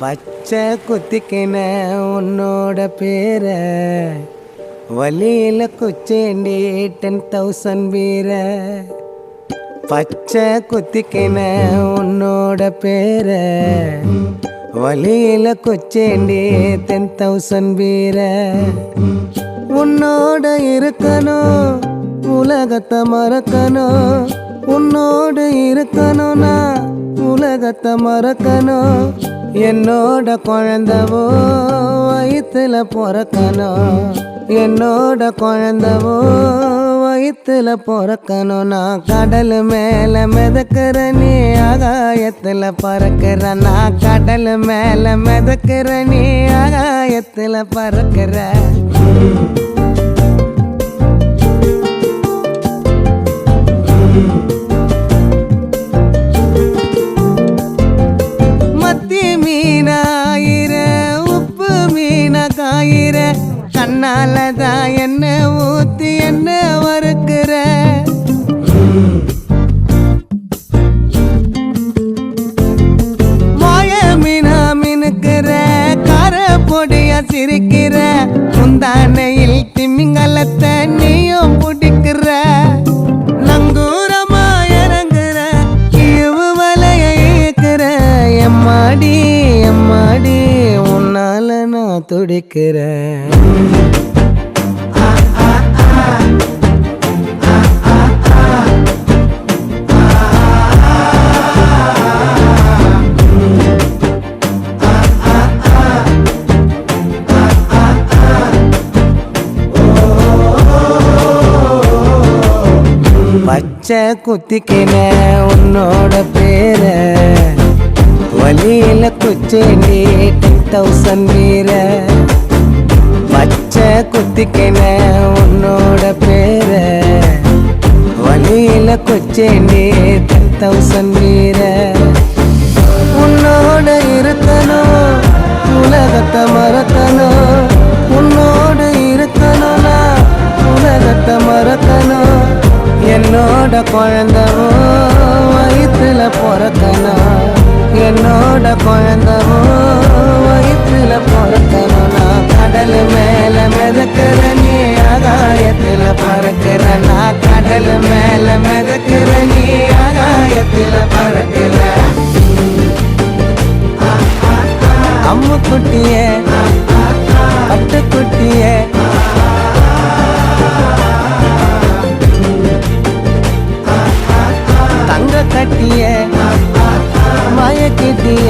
பச்சை குத்திக்கின உன்னோட பேர வலியில குச்சேண்டி 10,000 வீர. பச்சை குத்திக்கின உன்னோட பேர வலியில குச்சேண்டி 10,000 வீர. உன்னோட இருக்கணும் உலகத்தை மறக்கணும், உன்னோடு இருக்கணும்னா உலகத்தை மறக்கணும். என்னோட குழந்தவோ வயிற்றுல பிறக்கணும், என்னோட குழந்தவோ வயிற்றுல பிறக்கணும். நான் கடல் மேல மிதக்கிற நீ ஆகாயத்துல பறக்கிற, நான் கடல் மேல மிதக்கிற நீ ஆகாயத்துல பறக்கிற. கண்ணாலதான் என்ன ஊத்தி என்ன வறுக்கிற. மாய மீனா மினுக்கிற, கார பொடியா சிரிக்கிற, முந்தானையில் திமிங்கலத்தை நீயும் பிடிக்கிற. நங்கூரமா இறங்குற இவு வலைய இழுக்கிற. எம்மாடி எம்மாடி உன்னால நான் துடிக்கிறேன். பச்சை குத்திக்கின உன்னோட பேர வலியில குச்சேண்டி 10,000 வீர. பச்சை குத்திக்கின உன்னோட பேர வலியில குச்சேண்டி 10,000 வீர. உன்னோட இருக்கணும் உலகத்தை மறக்கணும், உன்னோடு இருக்கணும்னா உலகத்தை மறக்கணும். என்னோட குழந்தவோ வயிற்றுல பிறக்கணும், என்னோட குழந்தவோ வயிற்றுல பிறக்கணும். நான் கடல் மேல மிதக்கிற நீ ஆகாயத்துல பறக்கிற, நான் கடல் மேல மிதக்கிற நீ ஆகாயத்துல பறக்கிற. அம்மு குட்டியே பட்டு குட்டியே தங்க கட்டிய மயக்கிட்டிய